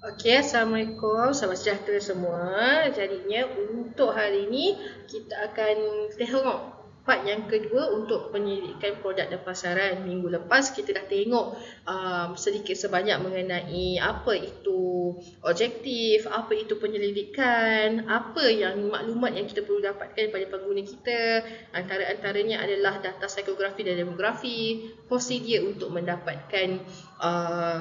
Okey, Assalamualaikum. Selamat sejahtera semua. Jadinya untuk hari ini kita akan tengok part yang kedua untuk penyelidikan produk dan pasaran. Minggu lepas kita dah tengok sedikit sebanyak mengenai apa itu objektif, apa itu penyelidikan, apa yang maklumat yang kita perlu dapatkan daripada pengguna kita. Antara-antaranya adalah data psikografi dan demografi, prosedur untuk mendapatkan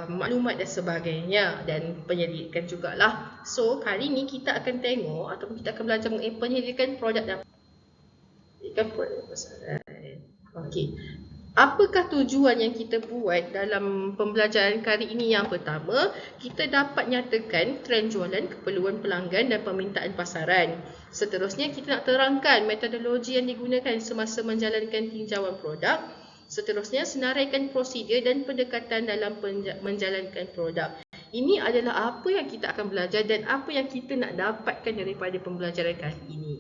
maklumat dan sebagainya, dan penyelidikan jugalah. So kali ni kita akan tengok ataupun kita akan belajar mengenai penyelidikan produk dan pasaran. Okey. Apakah tujuan yang kita buat dalam pembelajaran kali ini? Yang pertama, kita dapat nyatakan trend jualan, keperluan pelanggan dan permintaan pasaran. Seterusnya, kita nak terangkan metodologi yang digunakan semasa menjalankan tinjauan produk. Seterusnya, senaraikan prosedur dan pendekatan dalam menjalankan produk. Ini adalah apa yang kita akan belajar dan apa yang kita nak dapatkan daripada pembelajaran kali ini.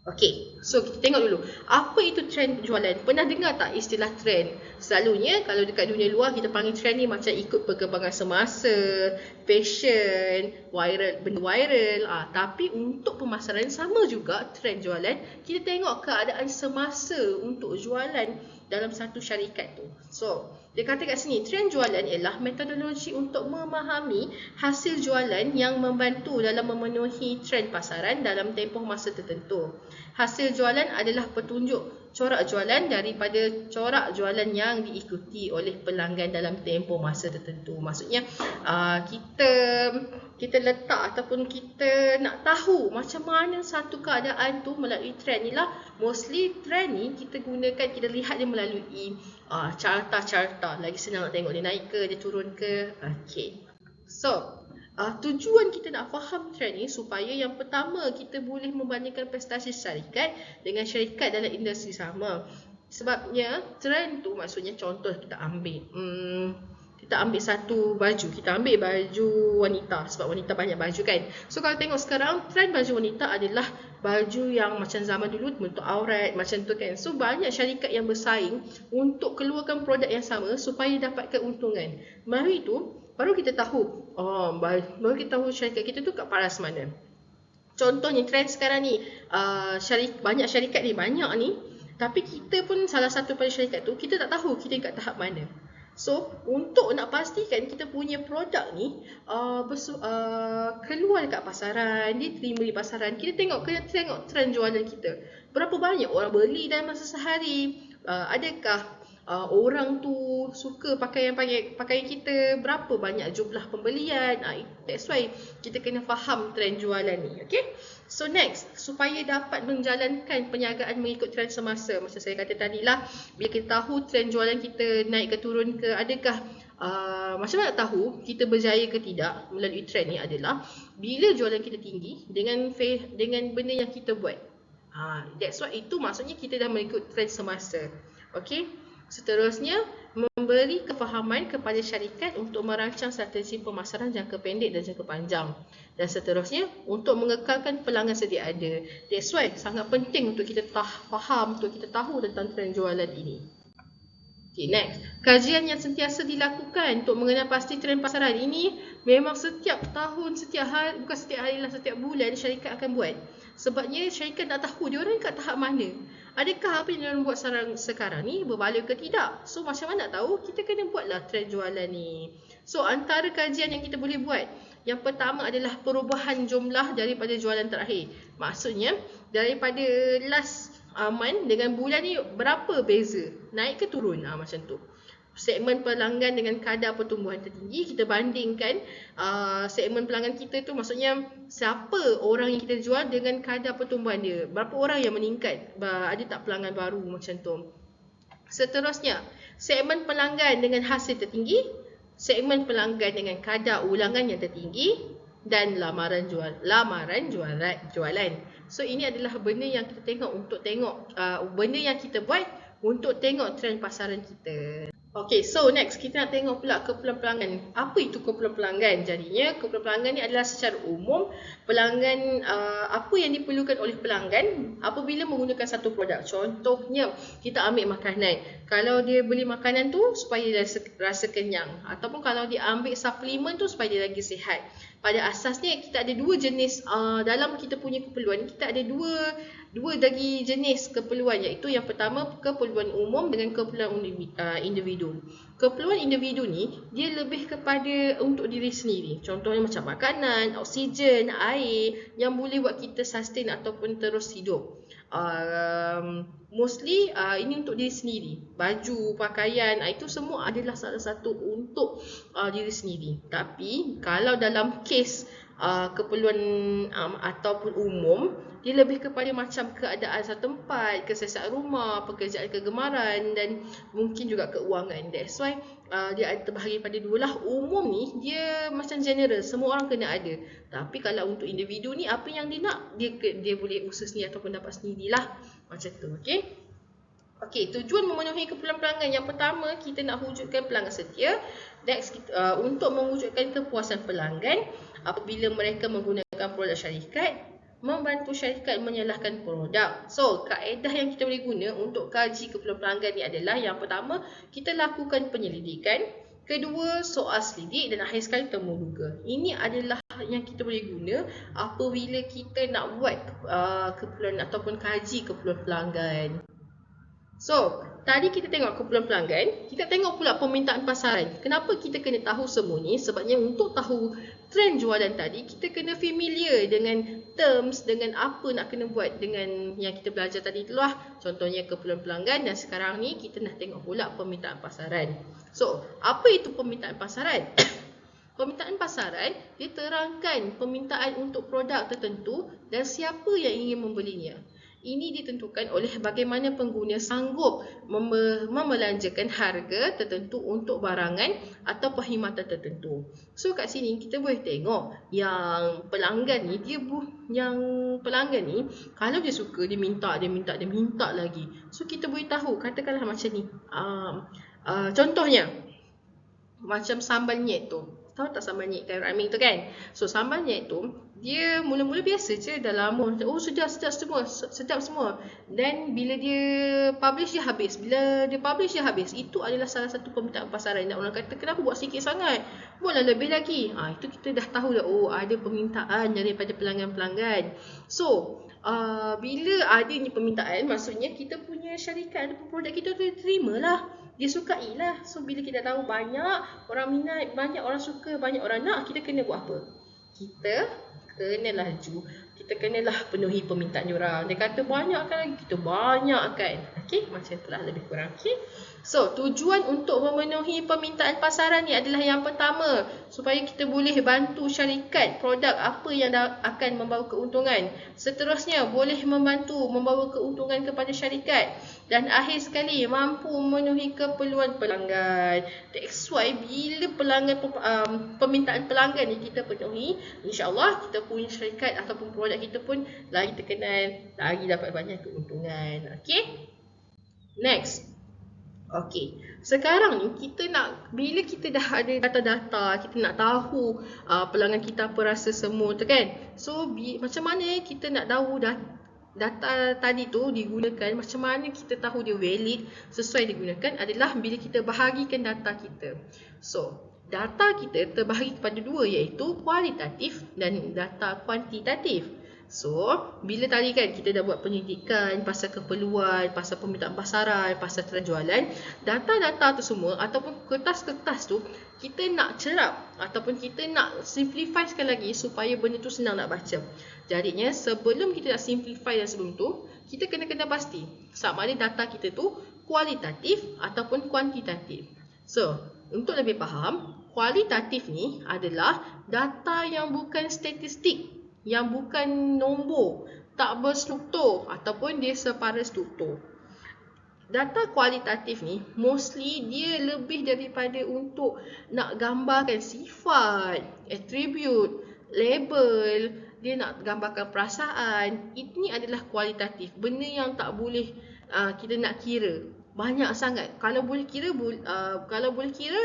Okey, so kita tengok dulu. Apa itu trend jualan? Pernah dengar tak istilah trend? Selalunya kalau dekat dunia luar kita panggil trend ni macam ikut perkembangan semasa, fashion, viral, benda viral. Tapi untuk pemasaran sama juga trend jualan. Kita tengok keadaan semasa untuk jualan dalam satu syarikat tu. So, dia kata kat sini, trend jualan ialah metodologi untuk memahami hasil jualan yang membantu dalam memenuhi trend pasaran dalam tempoh masa tertentu. Hasil jualan adalah petunjuk corak jualan daripada corak jualan yang diikuti oleh pelanggan dalam tempoh masa tertentu. Maksudnya kita letak ataupun kita nak tahu macam mana satu keadaan tu melalui trend ni lah. Mostly trend ni kita gunakan, kita lihat dia melalui carta-carta. Lagi senang nak tengok dia naik ke, dia turun ke. Okay. So, tujuan kita nak faham trend ni supaya yang pertama kita boleh membandingkan prestasi syarikat dengan syarikat dalam industri sama. Sebabnya trend tu maksudnya, contoh kita ambil satu baju, kita ambil baju wanita sebab wanita banyak baju kan. So kalau tengok sekarang trend baju wanita adalah baju yang macam zaman dulu bentuk aurat macam tu kan. So banyak syarikat yang bersaing untuk keluarkan produk yang sama supaya dapatkan keuntungan. Mari itu baru kita tahu, baru kita tahu syarikat kita tu kat paras mana. Contohnya trend sekarang ni, banyak syarikat ni, tapi kita pun salah satu pada syarikat tu, kita tak tahu kita kat tahap mana. So, untuk nak pastikan kita punya produk ni keluar dekat pasaran, diterima di pasaran, kita tengok trend jualan kita. Berapa banyak orang beli dalam masa sehari? Adakah orang tu suka pakaian kita, berapa banyak jumlah pembelian. That's why kita kena faham trend jualan ni. Okay, so next, supaya dapat menjalankan perniagaan mengikut trend semasa, macam saya kata tadi lah, bila kita tahu trend jualan kita naik ke turun ke, adakah macam mana tahu kita berjaya ke tidak melalui trend ni adalah bila jualan kita tinggi dengan benda yang kita buat. That's why itu maksudnya kita dah mengikut trend semasa. Okay, seterusnya, memberi kefahaman kepada syarikat untuk merancang strategi pemasaran jangka pendek dan jangka panjang. Dan seterusnya, untuk mengekalkan pelanggan sedia ada. That's why sangat penting untuk kita faham, untuk kita tahu tentang trend jualan ini. Okay, next. Kajian yang sentiasa dilakukan untuk mengenal pasti trend pasaran ini memang setiap tahun, setiap hari, bukan setiap hari lah, setiap bulan syarikat akan buat. Sebabnya syarikat nak tahu diorang kat tahap mana. Adakah apa yang diorang buat sekarang ni berbala ke tidak? So macam mana nak tahu? Kita kena buatlah trend jualan ni. So antara kajian yang kita boleh buat, yang pertama adalah perubahan jumlah daripada jualan terakhir. Maksudnya daripada last month dengan bulan ni berapa beza? Naik ke turun? Macam tu. Segmen pelanggan dengan kadar pertumbuhan tertinggi, kita bandingkan segmen pelanggan kita tu, maksudnya siapa orang yang kita jual dengan kadar pertumbuhan dia, berapa orang yang meningkat, ada tak pelanggan baru, macam tu. Seterusnya, segmen pelanggan dengan hasil tertinggi, segmen pelanggan dengan kadar ulangan yang tertinggi, dan lamaran jualan. So ini adalah benda yang kita tengok untuk benda yang kita buat untuk tengok trend pasaran kita. Okay, so next kita nak tengok pula kumpulan pelanggan. Apa itu kumpulan pelanggan? Jadinya kumpulan pelanggan ni adalah secara umum pelanggan apa yang diperlukan oleh pelanggan apabila menggunakan satu produk. Contohnya kita ambil makanan. Kalau dia beli makanan tu supaya dia rasa kenyang, ataupun kalau dia ambil suplemen tu supaya dia lagi sihat. Pada asasnya kita ada dua jenis dalam kita punya keperluan. Kita ada dua lagi jenis keperluan, iaitu yang pertama keperluan umum dengan keperluan individu. Keperluan individu ni dia lebih kepada untuk diri sendiri. Contohnya macam makanan, oksigen, air yang boleh buat kita sustain ataupun terus hidup. Mostly ini untuk diri sendiri. Baju, pakaian, itu semua adalah salah satu untuk diri sendiri. Tapi kalau dalam kes keperluan ataupun umum, dia lebih kepada macam keadaan satu tempat, kesesiaan rumah, pekerjaan kegemaran dan mungkin juga keuangan. That's why dia terbahagi pada dua lah. Umum ni dia macam general, semua orang kena ada. Tapi kalau untuk individu ni apa yang dia nak, dia boleh usaha sendiri ataupun dapat sendirilah. Macam tu, okey? Okey, tujuan memenuhi keperluan pelanggan. Yang pertama, kita nak wujudkan pelanggan setia. Next, untuk mewujudkan kepuasan pelanggan apabila mereka menggunakan produk syarikat, membantu syarikat menyalahkan produk. So, kaedah yang kita boleh guna untuk kaji keperluan pelanggan ni adalah yang pertama, kita lakukan penyelidikan. Kedua, soal selidik dan akhir sekali temu duga. Ini adalah yang kita boleh guna apabila kita nak buat keperluan ataupun kaji keperluan pelanggan. So, tadi kita tengok keperluan pelanggan, kita tengok pula permintaan pasaran. Kenapa kita kena tahu semua ni? Sebabnya untuk tahu trend jualan tadi, kita kena familiar dengan terms, dengan apa nak kena buat dengan yang kita belajar tadi itulah. Contohnya keperluan pelanggan, dan sekarang ni kita nak tengok pula permintaan pasaran. So, apa itu permintaan pasaran? Permintaan pasaran, dia terangkan permintaan untuk produk tertentu dan siapa yang ingin membelinya. Ini ditentukan oleh bagaimana pengguna sanggup memelanjakan harga tertentu untuk barangan atau perkhidmatan tertentu. So kat sini kita boleh tengok yang pelanggan ni kalau dia suka dia minta lagi. So kita boleh tahu, katakanlah macam ni. Contohnya macam sambal nyet tu. Tahu tak sambal nyet kan raming tu kan? So sambal nyet tu dia mula-mula biasa je, dah lama. Oh sedap semua. Dan bila dia publish dia habis. Itu adalah salah satu permintaan pasaran. Dan orang kata kenapa buat sikit sangat? Buatlah lebih lagi. Itu kita dah tahu dah, oh ada permintaan daripada pelanggan-pelanggan. So bila adanya permintaan, maksudnya kita punya syarikat ataupun produk kita tu terimalah, dia sukai lah. So bila kita tahu banyak orang minat, banyak orang suka, banyak orang nak, kita kena buat apa? Kita kenalah penuhi permintaan diorang. Dia kata banyakkan lagi, kita banyakkan. Okey, macam itulah lebih kurang. Okey. So, tujuan untuk memenuhi permintaan pasaran ni adalah yang pertama, supaya kita boleh bantu syarikat produk apa yang akan membawa keuntungan. Seterusnya, boleh membawa keuntungan kepada syarikat. Dan akhir sekali, mampu memenuhi keperluan pelanggan. That's why bila permintaan pelanggan ni kita penuhi, insyaAllah kita punya syarikat ataupun produk kita pun lagi terkenal, lagi dapat banyak keuntungan. Okay? Next. Okey, sekarang ni bila kita dah ada data-data, kita nak tahu pelanggan kita apa rasa semua tu kan. So, macam mana kita nak tahu data tadi tu digunakan, macam mana kita tahu dia valid, sesuai digunakan adalah bila kita bahagikan data kita. So, data kita terbahagi kepada dua, iaitu kualitatif dan data kuantitatif. So, bila tadi kan kita dah buat penyelidikan pasal keperluan, pasal permintaan pasaran, pasal trend jualan, data-data tu semua ataupun kertas-kertas tu kita nak cerap ataupun kita nak simplify sekali lagi supaya benda tu senang nak baca. Jadinya sebelum kita nak simplify dan sebelum tu, kita kena pasti sama ada data kita tu kualitatif ataupun kuantitatif. So, untuk lebih faham, kualitatif ni adalah data yang bukan statistik, yang bukan nombor, tak berstruktur ataupun dia separa struktur. Data kualitatif ni mostly dia lebih daripada untuk nak gambarkan sifat, attribute, label, dia nak gambarkan perasaan. Ini adalah kualitatif, benda yang tak boleh kita nak kira. banyak sangat. Kalau boleh kira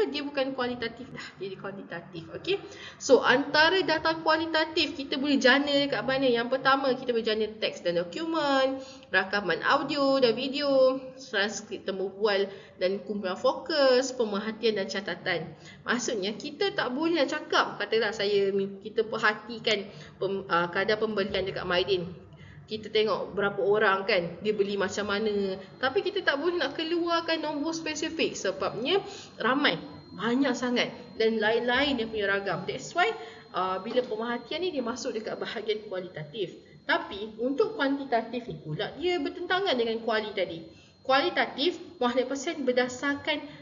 dia bukan kualitatif dah, jadi kuantitatif. Okey. So antara data kualitatif kita boleh jana dekat mana? Yang pertama kita boleh jana teks dan dokumen, rakaman audio dan video, transkrip temu bual dan kumpulan fokus, pemerhatian dan catatan. Maksudnya kita tak boleh nak cakap, katalah kita perhatikan kadar pembelian dekat Maidin. Kita tengok berapa orang kan dia beli macam mana, tapi kita tak boleh nak keluarkan nombor spesifik sebabnya ramai, banyak sangat dan lain-lain dia punya ragam. That's why bila pemerhatian ni dia masuk dekat bahagian kualitatif. Tapi untuk kuantitatif ni pula dia bertentangan dengan kuali tadi. Kualitatif 100% berdasarkan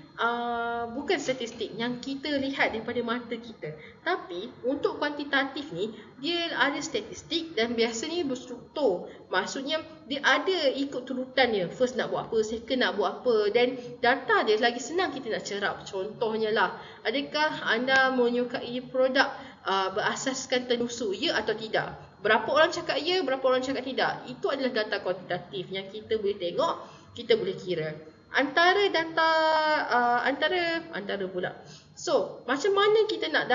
bukan statistik yang kita lihat daripada mata kita. Tapi untuk kuantitatif ni dia ada statistik dan biasanya berstruktur. Maksudnya dia ada ikut turutan dia. First nak buat apa, second nak buat apa, dan data dia lagi senang kita nak cerap. Contohnya lah, adakah anda menyukai produk berasaskan tenusu, ya atau tidak? Berapa orang cakap ya, berapa orang cakap tidak? Itu adalah data kuantitatif yang kita boleh tengok, kita boleh kira. Antara pula. So, macam mana kita nak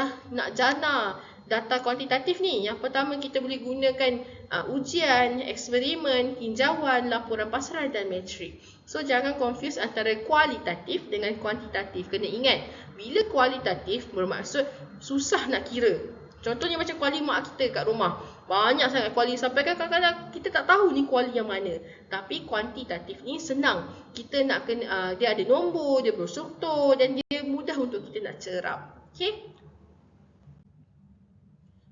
jana data kuantitatif ni? Yang pertama kita boleh gunakan ujian, eksperimen, tinjauan, laporan pasaran dan metrik. So, jangan confuse antara kualitatif dengan kuantitatif. Kena ingat, bila kualitatif bermaksud susah nak kira. Contohnya macam kuali mak kita kat rumah. Banyak sangat kuali sampai kan kadang-kadang kita tak tahu ni kuali yang mana. Tapi kuantitatif ni senang. Kita nak kena dia ada nombor, dia berstruktur dan dia mudah untuk kita nak cerap. Okay?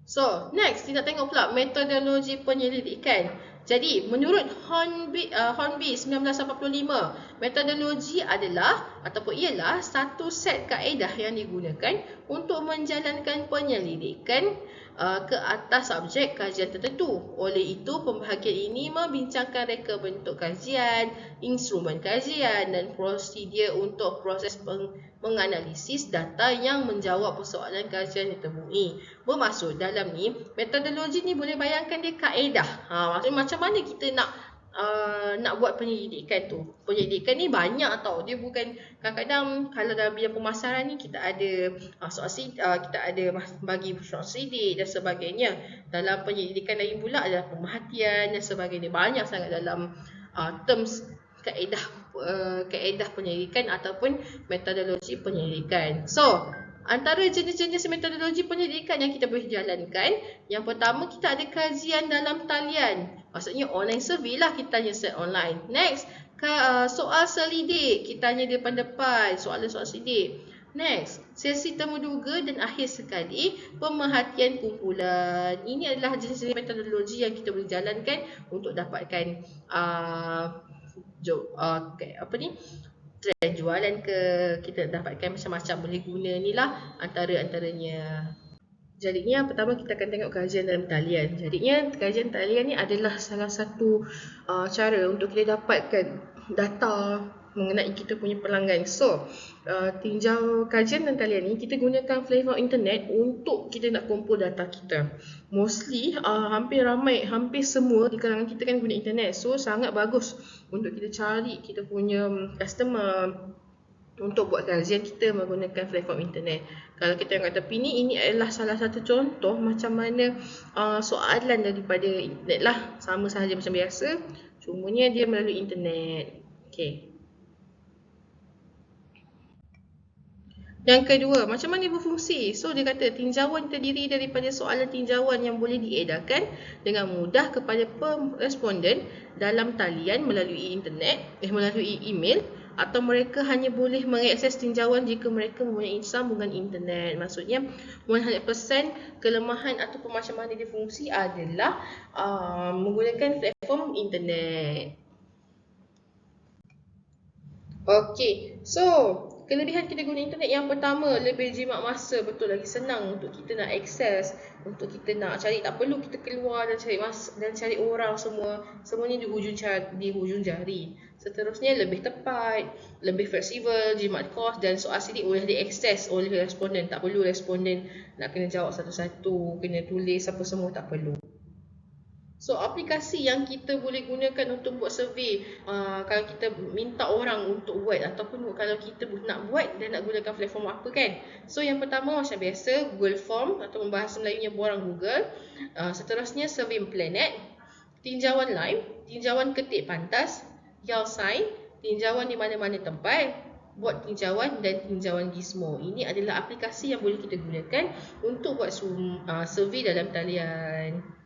So, next kita tengok pula metodologi penyelidikan. Jadi, menurut Hornby 1985, metodologi ialah satu set kaedah yang digunakan untuk menjalankan penyelidikan ke atas subjek kajian tertentu. Oleh itu, pembahagian ini membincangkan reka bentuk kajian, instrumen kajian dan prosedur untuk proses menganalisis data yang menjawab persoalan kajian ditemui. Bermaksud dalam ni, metodologi ni boleh bayangkan dia kaedah. Maksudnya macam mana kita nak buat penyelidikan tu. Penyelidikan ni banyak tau. Dia bukan kadang-kadang kalau dalam bidang pemasaran ni kita ada soal sidik, kita ada bagi soal sidik dan sebagainya. Dalam penyelidikan lain pula adalah pemerhatian dan sebagainya. Banyak sangat dalam terms kaedah penyelidikan ataupun metodologi penyelidikan. So, antara jenis-jenis metodologi penyelidikan yang kita boleh jalankan, yang pertama kita ada kajian dalam talian. Maksudnya online survey lah, kita tanya set online. Next, soal selidik, kita tanya depan-depan, soalan-soal sidik. Next, sesi temu duga dan akhir sekali pemerhatian kumpulan. Ini adalah jenis-jenis metodologi yang kita boleh jalankan untuk dapatkan trend jualan ke, kita dapatkan macam-macam boleh guna ni lah antaranya. Jadinya pertama kita akan tengok kajian dalam talian. Jadinya kajian talian ni adalah salah satu cara untuk kita dapatkan data mengenai kita punya pelanggan. So, tinjau kajian dan talian ni kita gunakan platform internet untuk kita nak kumpul data kita. Mostly hampir semua di kalangan kita kan guna internet. So, sangat bagus untuk kita cari kita punya customer untuk buat kajian kita menggunakan platform internet. Kalau kita tengok kat tepi ni, ini adalah salah satu contoh macam mana soalan daripada internet lah. Sama sahaja macam biasa, cumanya dia melalui internet. Okay. Yang kedua, macam mana dia berfungsi? So, dia kata tinjauan terdiri daripada soalan tinjauan yang boleh diedarkan dengan mudah kepada responden dalam talian melalui internet, melalui email, atau mereka hanya boleh mengakses tinjauan jika mereka mempunyai sambungan internet. Maksudnya 100% kelemahan ataupun macam mana dia fungsi adalah menggunakan platform internet. Okey, so kelebihan kita guna internet yang pertama, lebih jimat masa, betul, lagi senang untuk kita nak akses, untuk kita nak cari, tak perlu kita keluar dan cari orang semuanya di hujung jari. Seterusnya lebih tepat, lebih fleksibel, jimat kos dan soal sidik boleh diakses oleh responden. Tak perlu responden nak kena jawab satu-satu, kena tulis apa semua, tak perlu. So aplikasi yang kita boleh gunakan untuk buat survey, kalau kita minta orang untuk buat ataupun kalau kita nak buat dan nak gunakan platform apa kan. So yang pertama macam biasa Google Form atau bahasa Melayunya borang Google. Seterusnya Survey Planet, tinjauan live, tinjauan ketik pantas, Yalsign, tinjauan di mana-mana tempat, buat tinjauan dan tinjauan Gizmo. Ini adalah aplikasi yang boleh kita gunakan untuk buat survey dalam talian.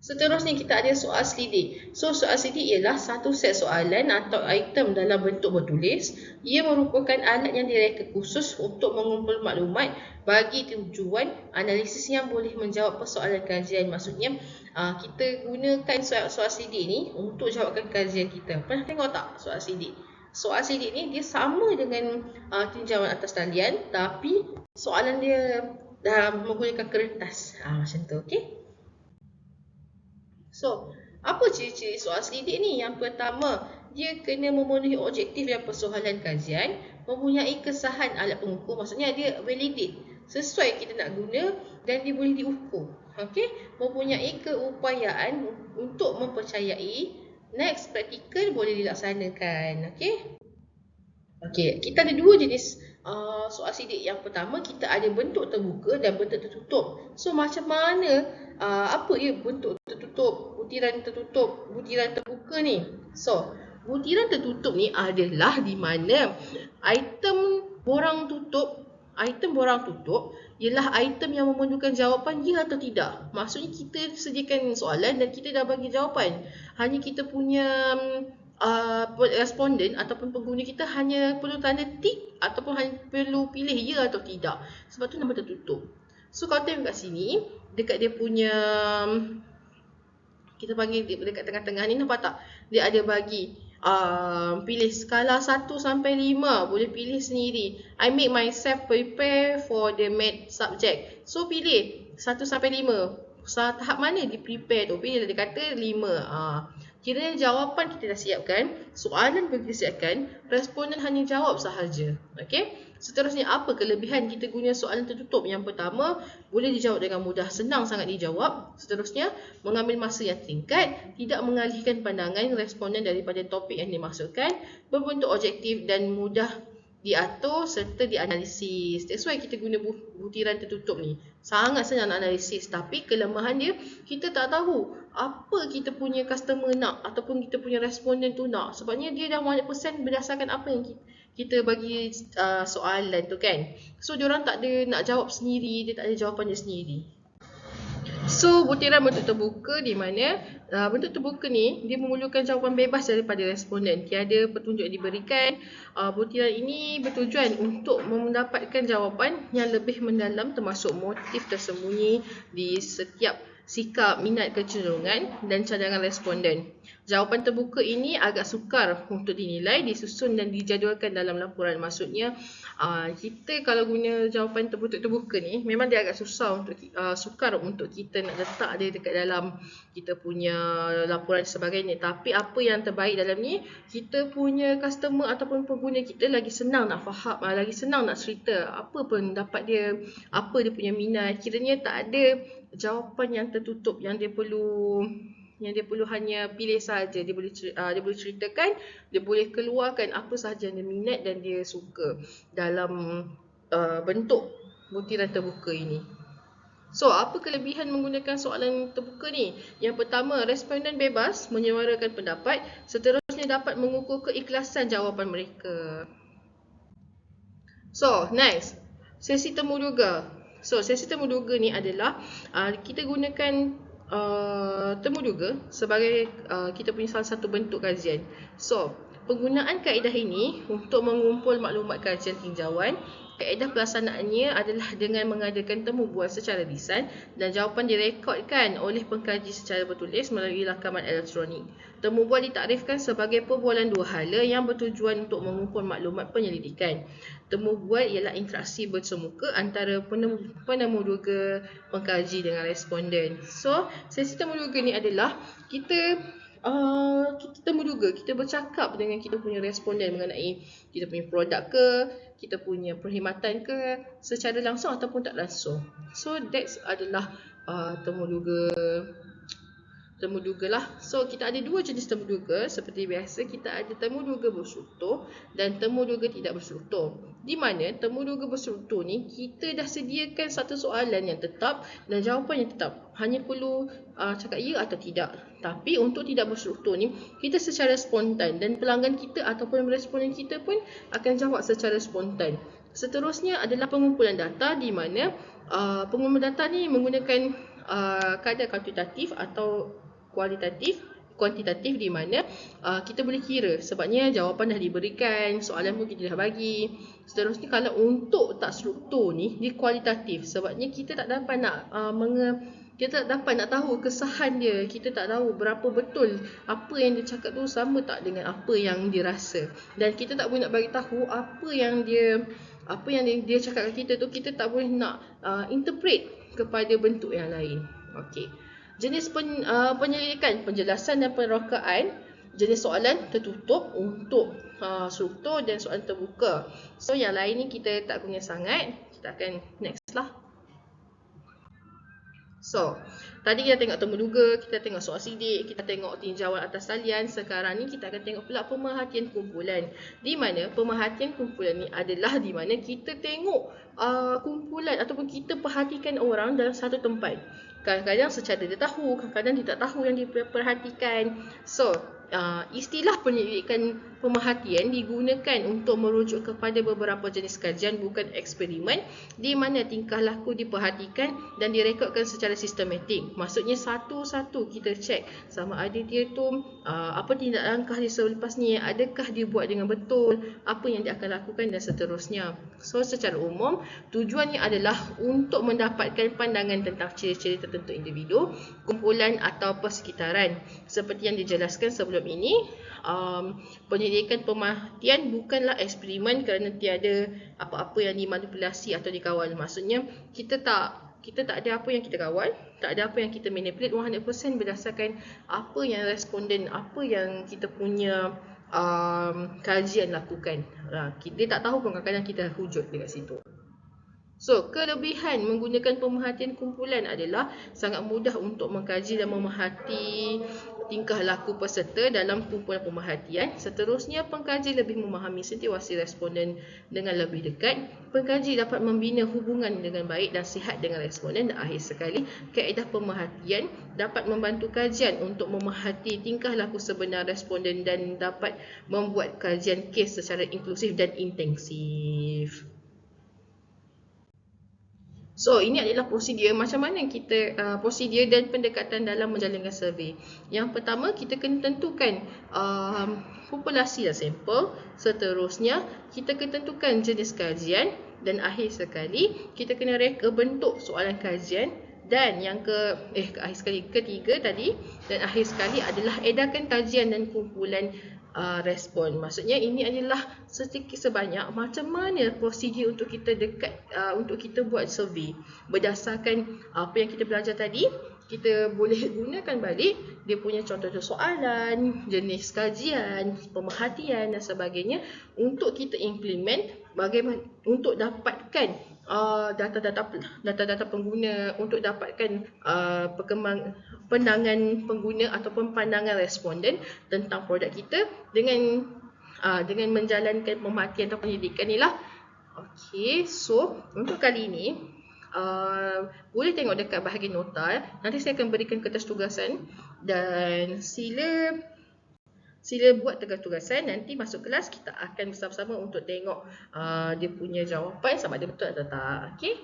Seterusnya kita ada soal selidik. So soal selidik ialah satu set soalan atau item dalam bentuk bertulis. Ia merupakan alat yang direka khusus untuk mengumpul maklumat bagi tujuan analisis yang boleh menjawab persoalan kajian. Maksudnya kita gunakan soal selidik ni untuk jawabkan kajian kita. Pernah tengok tak soal selidik? Soal selidik ni dia sama dengan tinjauan atas talian, tapi soalan dia menggunakan kertas. Macam tu, okey? So, apa ciri-ciri soal selidik ni? Yang pertama, dia kena memenuhi objektif dan persoalan kajian, mempunyai kesahan alat pengukur, maksudnya dia validate, sesuai kita nak guna dan dia boleh diukur. Okey, mempunyai keupayaan untuk mempercayai, next praktikal boleh dilaksanakan. Okey. Okey, kita ada dua jenis soal sidik. Yang pertama, kita ada bentuk terbuka dan bentuk tertutup. So, macam mana, apa dia bentuk tertutup, butiran tertutup, butiran terbuka ni? So, butiran tertutup ni adalah di mana item borang tutup ialah item yang memerlukan jawapan ya atau tidak. Maksudnya kita sediakan soalan dan kita dah bagi jawapan. Hanya kita punya responden ataupun pengguna kita hanya perlu tanda tick ataupun hanya perlu pilih ya atau tidak. Sebab tu nama tertutup. So kalau tengok kat sini, dekat dia punya, kita panggil dekat tengah-tengah ni, nampak tak? Dia ada bagi pilih skala 1 sampai 5, boleh pilih sendiri. I make myself prepare for the math subject. So pilih 1 sampai 5. Tahap mana dia prepare tu? Pilih, dia kata 5. Kiranya jawapan kita dah siapkan, soalan pun kita siapkan, responden hanya jawab sahaja. Okey? Seterusnya, apa kelebihan kita guna soalan tertutup? Yang pertama, boleh dijawab dengan mudah, senang sangat dijawab. Seterusnya, mengambil masa yang singkat, tidak mengalihkan pandangan responden daripada topik yang dimaksudkan, berbentuk objektif dan mudah diatur serta dianalisis. That's why kita guna butiran tertutup ni. Sangat senang nak analisis, tapi kelemahan dia, kita tak tahu apa kita punya customer nak ataupun kita punya responden tu nak. Sebabnya dia dah 100% berdasarkan apa yang kita bagi soalan tu kan. So diorang tak ada nak jawab sendiri, dia tak ada jawapan dia sendiri. So butiran bentuk terbuka di mana bentuk terbuka ni dia memerlukan jawapan bebas daripada responden. Tiada petunjuk yang diberikan. Butiran ini bertujuan untuk mendapatkan jawapan yang lebih mendalam termasuk motif tersembunyi di setiap sikap, minat, kecenderungan dan cadangan responden. Jawapan terbuka ini agak sukar untuk dinilai, disusun dan dijadualkan dalam laporan. Maksudnya kita kalau guna jawapan terbuka ni memang dia agak susah untuk sukar untuk kita nak letak dia dekat dalam kita punya laporan sebagainya. Tapi apa yang terbaik dalam ni, kita punya customer ataupun pengguna kita lagi senang nak faham, lagi senang nak cerita apa pendapat dia, apa dia punya minat. Kiranya tak ada jawapan yang tertutup yang dia perlu hanya pilih saja. Dia boleh ceritakan, dia boleh keluarkan apa sahaja yang dia minat dan dia suka dalam bentuk butiran terbuka ini. So, apa kelebihan menggunakan soalan terbuka ni? Yang pertama, responden bebas menyuarakan pendapat, seterusnya dapat mengukur keikhlasan jawapan mereka. So, next, sesi temuduga. So, sesi temuduga ni adalah kita gunakan temuduga sebagai kita punya salah satu bentuk kajian. So, penggunaan kaedah ini untuk mengumpul maklumat kajian tinjauan. Kaedah pelaksanaannya adalah dengan mengadakan temu bual secara lisan dan jawapan direkodkan oleh pengkaji secara bertulis melalui rakaman elektronik. Temu bual ditaktifkan sebagai perbualan dua hala yang bertujuan untuk mengumpul maklumat penyelidikan. Temu bual ialah interaksi bersemuka antara penemuduga, pengkaji dengan responden. So, sesi temuduga ni adalah kita temuduga, kita bercakap dengan kita punya responden mengenai kita punya produk ke, kita punya perkhidmatan ke, secara langsung ataupun tak langsung. So, that adalah temuduga temuduga lah. So kita ada dua jenis temuduga. Seperti biasa kita ada temuduga berstruktur dan temuduga tidak berstruktur. Di mana temuduga berstruktur ni kita dah sediakan satu soalan yang tetap dan jawapan yang tetap. Hanya perlu cakap ya atau tidak. Tapi untuk tidak berstruktur ni kita secara spontan dan pelanggan kita ataupun responden kita pun akan jawab secara spontan. Seterusnya adalah pengumpulan data di mana pengumpulan data ni menggunakan kadar kuantitatif atau kuantitatif di mana kita boleh kira sebabnya jawapan dah diberikan, soalan pun kita dah bagi. Seterusnya kalau untuk tak struktur ni dia kualitatif sebabnya kita tak dapat nak kita tak dapat nak tahu kesahan dia, kita tak tahu berapa betul apa yang dia cakap tu sama tak dengan apa yang dia rasa, dan kita tak boleh nak bagi tahu apa yang dia cakap kat kita tu, kita tak boleh nak interpret kepada bentuk yang lain. Okey. Jenis penyelidikan, penjelasan dan penerokaan. Jenis soalan tertutup untuk struktur dan soalan terbuka. So yang lain ni kita tak guna sangat. Kita akan next lah. So, tadi kita tengok temuduga, kita tengok soal sidik, kita tengok tinjauan atas talian. Sekarang ni kita akan tengok pula pemerhatian kumpulan. Di mana pemerhatian kumpulan ni adalah di mana kita tengok kumpulan ataupun kita perhatikan orang dalam satu tempat. Kadang-kadang secara dia tahu, kadang-kadang dia tak tahu yang dia perhatikan. So, istilah penyelidikan pemerhatian digunakan untuk merujuk kepada beberapa jenis kajian bukan eksperimen di mana tingkah laku diperhatikan dan direkodkan secara sistematik. Maksudnya satu-satu kita cek sama ada dia tu apa tindak langkah dia selepas ni, adakah dia buat dengan betul, apa yang dia akan lakukan dan seterusnya. So secara umum tujuannya adalah untuk mendapatkan pandangan tentang ciri-ciri tertentu individu, kumpulan atau persekitaran. Seperti yang dijelaskan sebelum ini, penyelidikan pemerhatian bukanlah eksperimen kerana tiada apa-apa yang dimanipulasi atau dikawal. Maksudnya kita tak ada apa yang kita kawal, tak ada apa yang kita manipulate, 100% berdasarkan apa yang responden, apa yang kita punya kajian lakukan. Dia tak tahu pun kadang-kadang kita hujut dekat situ. So, kelebihan menggunakan pemerhatian kumpulan adalah sangat mudah untuk mengkaji dan memerhati tingkah laku peserta dalam kumpulan pemerhatian. Seterusnya, pengkaji lebih memahami situasi responden dengan lebih dekat. Pengkaji dapat membina hubungan dengan baik dan sihat dengan responden. Dan akhir sekali, kaedah pemerhatian dapat membantu kajian untuk memerhati tingkah laku sebenar responden dan dapat membuat kajian kes secara inklusif dan intensif. So, ini adalah prosedur macam mana kita prosedur dan pendekatan dalam menjalankan survey. Yang pertama, kita kena tentukan populasi dan sampel. Seterusnya, kita kena tentukan jenis kajian dan akhir sekali kita kena reka bentuk soalan kajian. Dan yang ketiga tadi dan akhir sekali adalah edarkan kajian dan kumpulan respon. Maksudnya ini adalah sedikit sebanyak macam mana prosedur untuk kita untuk kita buat survey. Berdasarkan apa yang kita belajar tadi, kita boleh gunakan balik dia punya contoh soalan, jenis kajian, pemerhatian dan sebagainya untuk kita implement bagaimana untuk dapatkan data-data pengguna, untuk dapatkan pandangan pengguna ataupun pandangan responden tentang produk kita dengan menjalankan pemerhatian atau penyelidikan ni lah. Okey, so untuk kali ini boleh tengok dekat bahagian nota. Nanti saya akan berikan kertas tugasan dan sila buat tugasan. Nanti masuk kelas kita akan bersama-sama untuk tengok dia punya jawapan sama ada betul atau tak. Okey.